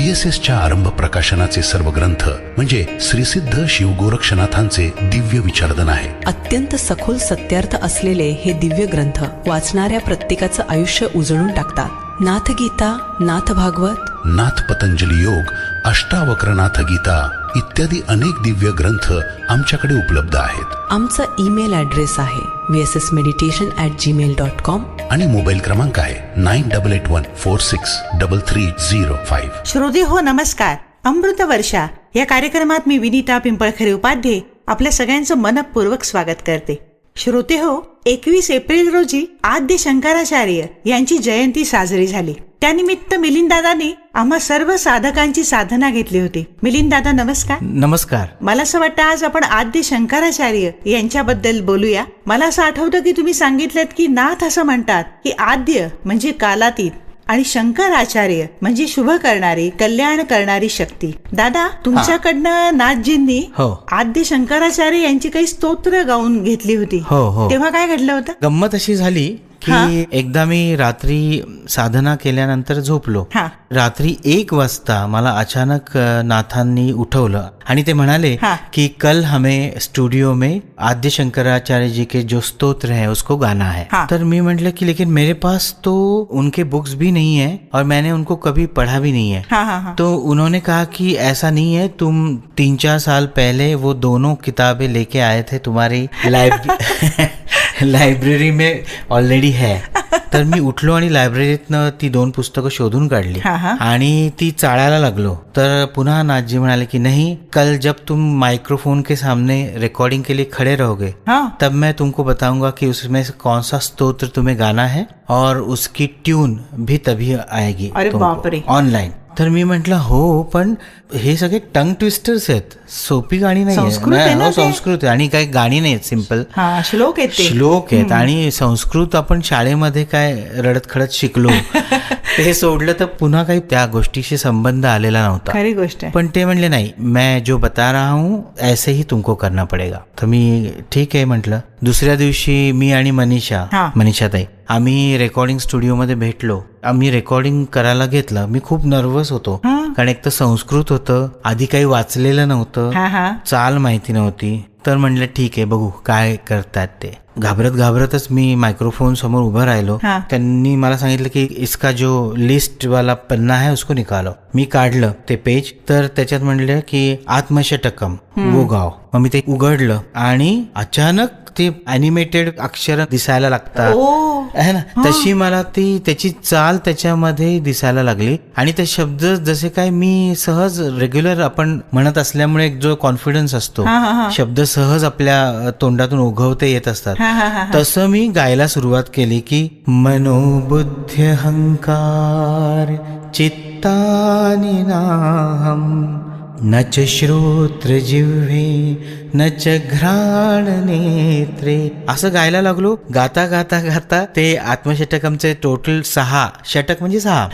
VSSच्या आरंभ प्रकाशनाचे सर्व ग्रंथ म्हणजे श्रीसिद्ध शिवगोरक्षनाथांचे दिव्य विचारधन आहे. अत्यंत सखोल सत्यार्थ असलेले हे दिव्य ग्रंथ वाचणाऱ्या प्रत्येकाचं आयुष्य उजळून टाकतात. नाथ गीता, नाथ भागवत, नाथ पतंजली योग, अष्टावक्रनाथ गीता इत्यादी अनेक दिव्य ग्रंथ आमच्याकडे उपलब्ध आहेत. आमचा ईमेल ॲड्रेस आहे vssmeditation@gmail.com आणि मोबाईल क्रमांक आहे 9881463305. श्रोते हो, नमस्कार. अमृत वर्षा या कार्यक्रमात मी विनीता पिंपळखरे उपाध्ये आपल्या सगळ्यांचं मनपूर्वक स्वागत करते. श्रोते हो, 21 एप्रिल रोजी आद्य शंकराचार्य यांची जयंती साजरी झाली. त्यानिमित्त मिलिंददादांनी आम्हा सर्व साधकांची साधना घेतली होती. मिलिंददादा नमस्कार. नमस्कार. मला असं वाटतं आज आपण आद्य शंकराचार्य यांच्याबद्दल बोलूया. मला असं आठवतं की तुम्ही सांगितलं की नाथ असं म्हणतात की आद्य म्हणजे कालातीत आणि शंकराचार्य म्हणजे शुभ करणारी, कल्याण करणारी शक्ती. दादा, तुमच्याकडनं नाथजींनी आद्य शंकराचार्य यांची काही स्तोत्र गाऊन घेतली होती. तेव्हा काय घडलं होतं? गंमत अशी झाली की एकदा मी रात्री साधना केल्यानंतर झोपलो. रात्री 1 वाजता मला अचानक नाथांनी उठवलं आणि ते म्हणाले कि कल हमें स्टूडियो में आद्य शंकराचार्य जी के जो स्तोत्र है उसको गाना है. तर मी म्हटलं की लेकिन मेरे पास तो उनके बुक्स भी नहीं है और मैंने उनको कभी पढ़ा भी नहीं है. तो उन्होंने कहा कि ऐसा नहीं है, तुम 3-4 साल पहले वो दोनों किताबें लेके आए थे, तुम्हारी लायब्ररी में ऑलरेडी है. तर मी उठलो आणि लायब्ररीतनं ती 2 पुस्तकं शोधून काढली आणि ती चाळायला लागलो. तर पुन्हा नाथजी म्हणाले की नहीं, कल जब तुम माइक्रोफोन के सामने रिकॉर्डिंग के लिए खड़े रहोगे तब मैं तुमको बताऊंगा कि उसमें से कौन सा स्तोत्र तुम्हें गाना है और उसकी ट्यून भी तभी आएगी ऑनलाइन. तर मी म्हटलं हो, पण हे सगळे टंग ट्विस्टर्स आहेत, सोपी गाणी नाही, संस्कृत आणि काही गाणी नाहीत, सिंपल श्लोक आहेत. आणि संस्कृत आपण शाळेमध्ये काय रडत खडत शिकलो ते सोडलं तर पुन्हा काही त्या गोष्टीशी संबंध आलेला नव्हता. खरी गोष्ट आहे. पण ते म्हणले नाही, मैं जो बता रहा हूँ ऐसे ही तुमको करना पडेगा. तर मी ठीक आहे म्हटलं. दुसऱ्या दिवशी मी आणि मनीषाताई आम्ही रेकॉर्डिंग स्टुडिओमध्ये भेटलो. आम्ही रेकॉर्डिंग करायला घेतलं. मी खूप नर्वस होतो, कारण एक तर संस्कृत होतं, आधी काही वाचलेलं नव्हतं, चाल माहिती नव्हती. तर म्हणलं ठीक आहे, बघू काय करतात ते. घाबरतच मी मायक्रोफोन समोर उभं राहिलो. त्यांनी मला सांगितलं की इसका जो लिस्ट वाला पन्ना है उसको निकालो. मी काढलं ते पेज, तर त्याच्यात म्हणलं की आत्मशतकम वो गाव. मग मी ते उघडलं आणि अचानक ते ॲनिमेटेड अक्षर दिसायला लागतात आहे ना, तशी मला ती त्याची चाल त्याच्यामध्ये दिसायला लागली. आणि ते शब्द जसे काय मी सहज रेग्युलर आपण म्हणत असल्यामुळे एक जो कॉन्फिडन्स असतो, शब्द सहज आपल्या तोंडातून ओघवते येत असतात, तसं मी गायला सुरुवात केली की मनोबुद्धी अहंकार चित्तानि नाहम न च श्रोत्र जिह्वे न च घ्राण नेत्रे. असं गायला लागलो. गाता गाता गाता ते आत्मषटकमचे टोटल 6 षटक म्हणजे 6.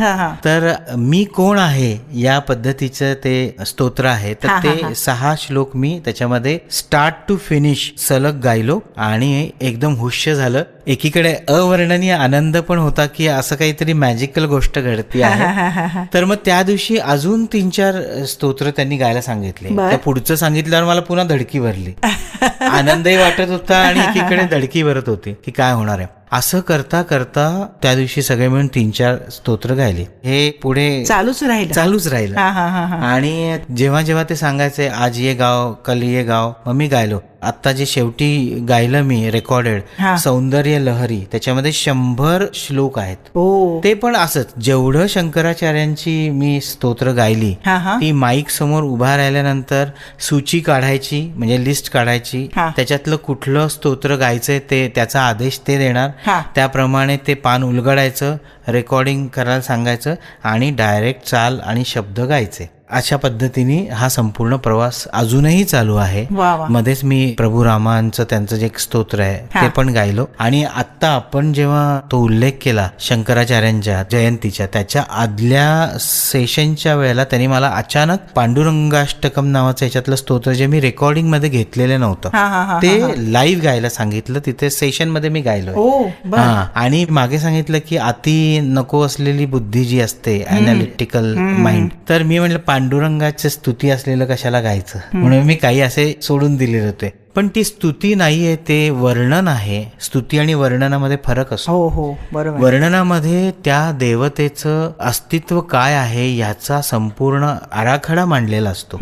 तर मी कोण आहे या पद्धतीचं ते स्तोत्र आहे. तर ते 6 श्लोक मी त्याच्यामध्ये स्टार्ट टू फिनिश सलग गायलो आणि एकदम हुश्य झालं. एकीकडे अवर्णनीय आनंद पण होता की असं काहीतरी मॅजिकल गोष्ट घडती आहे. तर मग त्या दिवशी अजून 3-4 स्तोत्र त्यांनी गायला सांगितले. त्या पुढचं सांगितल्यावर मला पुन्हा धडकी भरली. आनंदही वाटत होता आणि एकीकडे धडकी भरत होती की काय होणार आहे. असं करता करता त्या दिवशी सगळे मिळून 3-4 स्तोत्र गायले. हे पुढे चालूच राहिलं. आणि जेव्हा ते सांगायचे आज ये गाव कल ये गाव, मग मी गायलो. आता जे शेवटी गायलं मी रेकॉर्डेड सौंदर्य लहरी, त्याच्यामध्ये 100 श्लोक आहेत. ते पण असंच जेवढं शंकराचार्यांची मी स्तोत्र गायली ती माईक समोर उभा राहिल्यानंतर सूची काढायची, म्हणजे लिस्ट काढायची, त्याच्यातलं कुठलं स्तोत्र गायचंय ते त्याचा आदेश ते देणार, त्याप्रमाणे ते पान उलगडायचं, रेकॉर्डिंग करायला सांगायचं आणि डायरेक्ट चाल आणि शब्द गायचे. अशा पद्धतीने हा संपूर्ण प्रवास अजूनही चालू आहे. वा वा. मध्येच मी प्रभू रामांचं त्यांचं जे एक स्तोत्र आहे हा. ते पण गायलो. आणि आता आपण जेव्हा तो उल्लेख केला शंकराचार्यांच्या जयंतीच्या, त्याच्या आदल्या सेशनच्या वेळेला त्यांनी मला अचानक पांडुरंगाष्टकम नावाचं याच्यातलं स्तोत्र जे मी रेकॉर्डिंग मध्ये घेतलेलं नव्हतं हा, हा, हा, ते हा. लाईव्ह गायला सांगितलं. तिथे सेशन मध्ये मी गायलो. ओ बर. हा, आणि मागे सांगितलं की अति नको असलेली बुद्धी जी असते अनालिटिकल माइंड, तर मी म्हटलं पांडुरंगाची स्तुती असलेलं कशाला गायचं, म्हणून मी काही असे सोडून दिलेले होते. पण ती स्तुती नाहीये, ते वर्णन आहे. स्तुती आणि वर्णनामध्ये फरक असतो. हो हो बरोबर. वर्णनामध्ये त्या देवतेचं अस्तित्व काय आहे याचा संपूर्ण आराखडा मांडलेला असतो.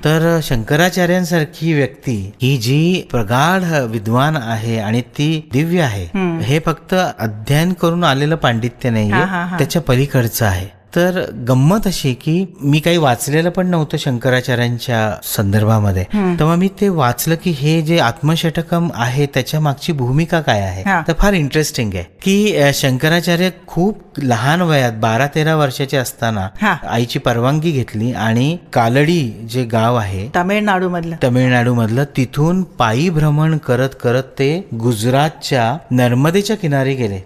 तर शंकराचार्यांसारखी व्यक्ती ही जी प्रगाढ विद्वान आहे आणि ती दिव्य आहे, हे फक्त अध्ययन करून आलेलं पांडित्य नाहीये, त्याच्या पलीकडचं आहे. तर गंमत अशी की मी काही वाचलेलं पण नव्हतं शंकराचार्यांच्या संदर्भामध्ये, तेव्हा मी ते वाचलं की हे जे आत्मषटकम आहे त्याच्या मागची भूमिका काय आहे. तर फार इंटरेस्टिंग आहे की शंकराचार्य खूप लहान वयात 12-13 वर्षाचे असताना आईची परवानगी घेतली आणि कालडी जे गाव आहे तामिळनाडू मधलं तिथून पायी भ्रमण करत करत ते गुजरातच्या नर्मदेच्या किनारी गेले.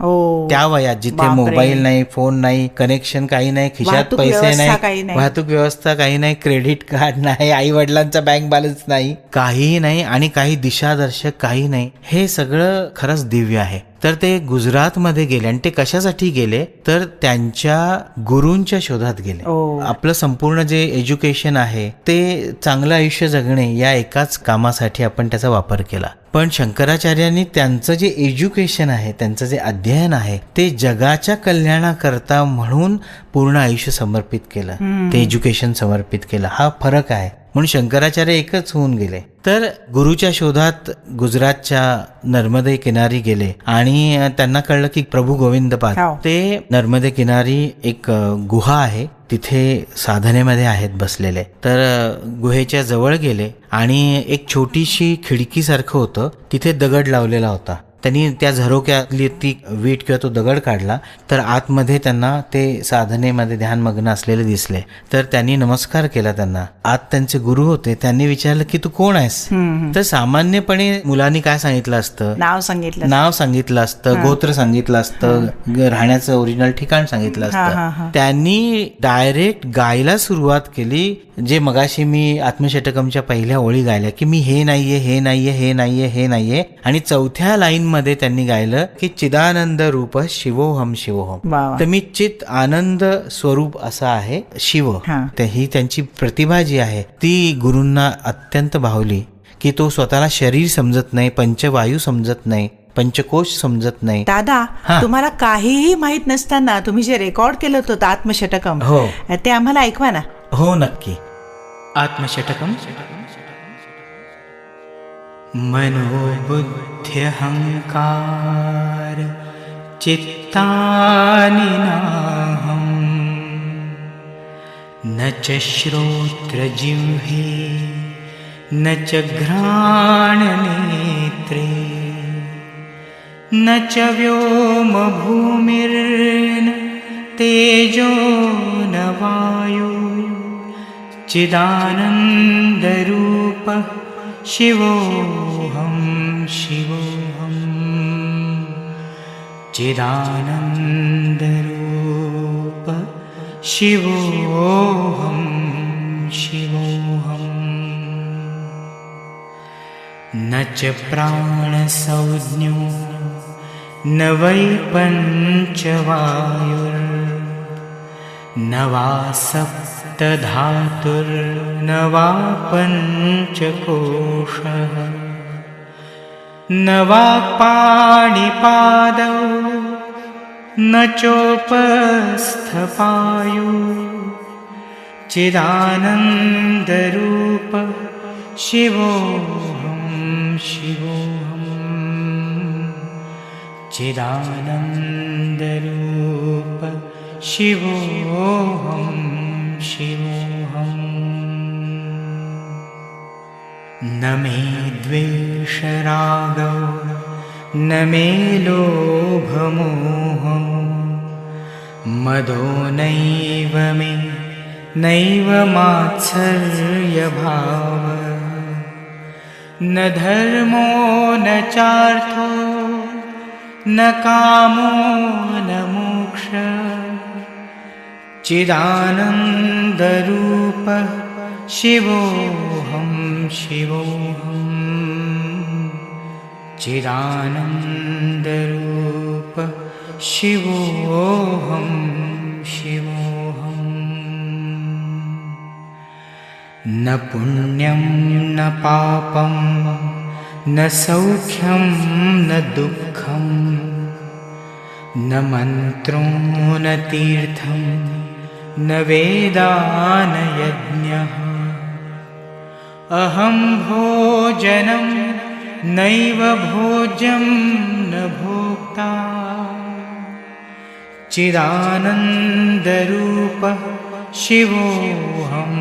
त्या वयात जिथे मोबाईल नाही, फोन नाही, कनेक्शन काही नाही, खिशात पैसे नाही, वाहतूक व्यवस्था काही नाही, क्रेडिट कार्ड नाही, आई वडिलांचा बँक बॅलन्स नाही, काही नाही आणि काही दिशादर्शक काही नाही. हे सगळं खरंच दिव्य आहे. तर ते गुजरातमध्ये गेले आणि ते कशासाठी गेले तर त्यांच्या गुरूंच्या शोधात गेले. आपलं संपूर्ण जे एज्युकेशन आहे ते चांगलं आयुष्य जगणे या एकाच कामासाठी आपण त्याचा वापर केला. पण शंकराचार्यांनी त्यांचं जे एज्युकेशन आहे, त्यांचं जे अध्ययन आहे ते जगाच्या कल्याणाकरता म्हणून पूर्ण आयुष्य समर्पित केलं, ते एज्युकेशन समर्पित केलं. हा फरक आहे. म्हणून शंकराचार्य एकच होऊन गेले. तर गुरुच्या शोधात गुजरातच्या नर्मदे किनारी गेले आणि त्यांना कळलं की प्रभू गोविंदपाद ते नर्मदे किनारी एक गुहा आहे, तिथे साधनेमध्ये आहेत बसलेले. तर गुहेच्या जवळ गेले आणि एक छोटीशी खिडकीसारखं होतं, तिथे दगड लावलेला होता. त्यांनी त्या झरोक्यातली ती वीट किंवा तो दगड काढला, तर आतमध्ये त्यांना ते साधनेमध्ये ध्यानमग्न असलेले दिसले. तर त्यांनी नमस्कार केला त्यांना. आत त्यांचे गुरु होते. त्यांनी विचारलं की तू कोण आहेस. तर सामान्यपणे मुलांनी काय सांगितलं असतं, नाव सांगितलं असतं, गोत्र सांगितलं असतं, राहण्याचं ओरिजिनल ठिकाण सांगितलं असतं. त्यांनी डायरेक्ट गायला सुरुवात केली, जे मगाशी मी आत्मषटकमच्या पहिल्या ओळी गायल्या की मी हे नाहीये, हे नाहीये, हे नाहीये, हे नाहीये. आणि चौथ्या लाईन मध्ये त्यांनी गायलं की चिदानंद रूप शिवोहम शिवोहम. तर मी चित आनंद स्वरूप असा आहे शिव. ही त्यांची प्रतिभा जी आहे ती गुरूंना अत्यंत भावली की तो स्वतःला शरीर समजत नाही, पंचवायू समजत नाही, पंचकोश समजत नाही. दादा, तुम्हाला काहीही माहित नसताना तुम्ही जे रेकॉर्ड केलं होतं आत्मषटकम, ते आम्हाला ऐकवा ना. हो नक्की. आत्मषटकम. मनोबुद्ध्यहंकार चित्तानि नाहं न च श्रोत्रजिह्वे न च घ्राणनेत्रे न च व्योमभूमिर्न तेजो न वायु चिदानन्दरूप शिवोऽहं शिवोऽहं चिदानन्दरूप शिवोऽहं शिवोऽहं न च प्राणसंज्ञो न वै पञ्चवायुर्न वा सप्तधातुर्न वा पञ्चकोशः न वा पाणिपादौ न चोपस्थपायु चिदानन्दरूप शिवोऽहं शिवोऽहं चिदानन्दरूप शिवोऽहं शिवोऽहं न मे द्वेषरागौ न मे लोभमोहो मदो नैव मे नैव मात्सर्यभाव न धर्मो न चार्थो न कामो न मोक्ष चिदानन्दरूपः शिवोऽहं शिवोऽहम् चिदानन्दरूपः शिवोऽहं शिवोऽहम् न पुण्यं न पापं न सौख्यं न दुःखं न मन्त्रो न तीर्थं न वेदा न यज्ञः अहं भोजनं नैव भोज्यं न भोक्ता चिदानन्दरूपः शिवोऽहं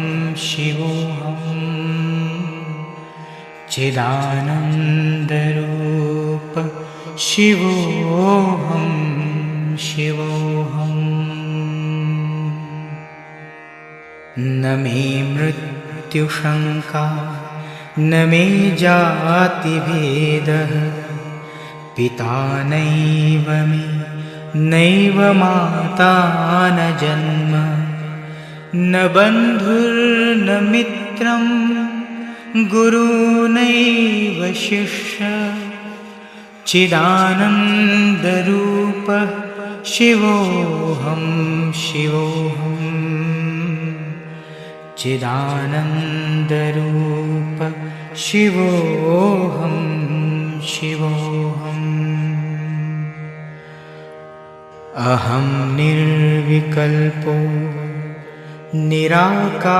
शिवोऽहम् चिदानन्दरूपः शिवोऽहं शिवोऽहम् न मे मृत्युशङ्का न मे जातिभेदः पिता नैव मे नैव माता न जन्म न बन्धुर्न मित्रं गुरुनैव शिष्य चिदानन्दरूपः शिवोऽहं शिवोऽहम् चिदानन्दरूपः शिवोऽहं शिवोऽहम् अहं निर्विकल्पो निराकाररूपो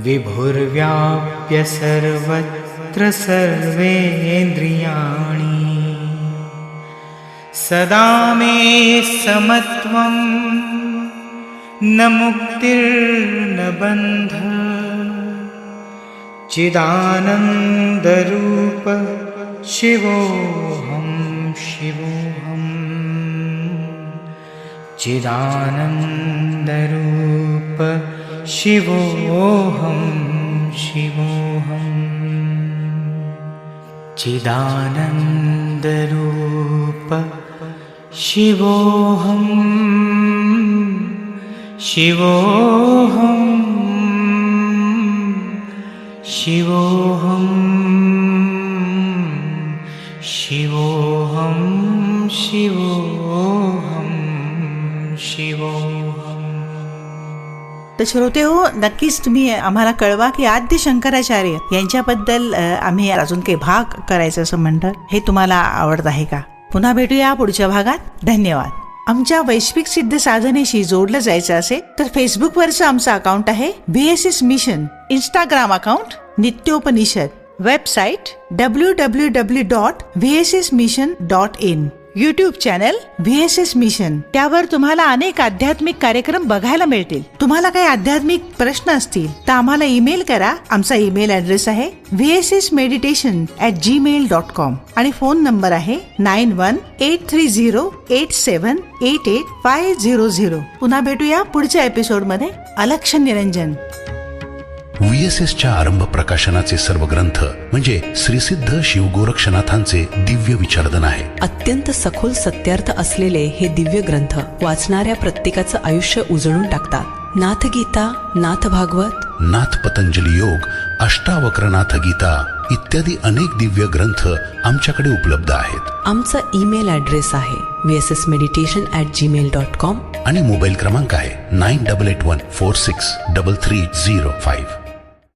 विभुर्व्याप्य सर्वत्र सर्वेन्द्रियाणि सदा मे समत्वं न मुक्तिर्न बन्धः चिदानन्दरूपः शिवोऽहं शिवोऽहम् चिदानन्दरूपः शिवोऽहं शिवोऽहम् चिदानन्दरूपः शिवोऽहं शिवोऽहं शिवोऽहं शिवोऽहं शिवोऽहं शिवोऽहम् तर श्रोते हो, नक्कीच तुम्ही आम्हाला कळवा की आद्य शंकराचार्य यांच्याबद्दल आम्ही अजून काही भाग करायचं असं म्हणतात, हे तुम्हाला आवडत आहे का? पुन्हा भेटूया पुढच्या भागात. धन्यवाद. आमच्या वैश्विक सिद्ध साधनेशी जोडलं जायचं असेल तर फेसबुकवरचं आमचं अकाउंट आहे VSS mission, Instagram account Nityopanishad, website www.vssmission.in, YouTube channel VSS mission. त्यावर तुम्हाला अनेक आध्यात्मिक कार्यक्रम बघायला मिळतील. तुम्हाला काही आध्यात्मिक प्रश्न असतील तर आम्हाला ईमेल करा. आमचा ईमेल ॲड्रेस आहे vssmeditation@gmail.com आणि फोन नंबर आहे 918308788500. पुन्हा भेटूया पुढच्या एपिसोड मध्ये. अलक्ष्य निरंजन. VSSच्या आरंभ प्रकाशनाचे सर्व ग्रंथ म्हणजे श्रीसिद्ध शिवगोरक्षनाथांचे दिव्य विचारधन आहे. अत्यंत सखोल सत्यार्थ असलेले हे दिव्य ग्रंथ वाचणाऱ्या प्रत्येकाचं आयुष्य उजळून टाकतात. नाथगीता, नाथ भागवत, नाथ पतंजली योग, अष्टावक्रनाथ गीता इत्यादी अनेक दिव्य ग्रंथ आमच्याकडे उपलब्ध आहेत. आमचा ईमेल ॲड्रेस आहे vssmeditation@gmail.com आणि मोबाईल क्रमांक आहे 9881463305.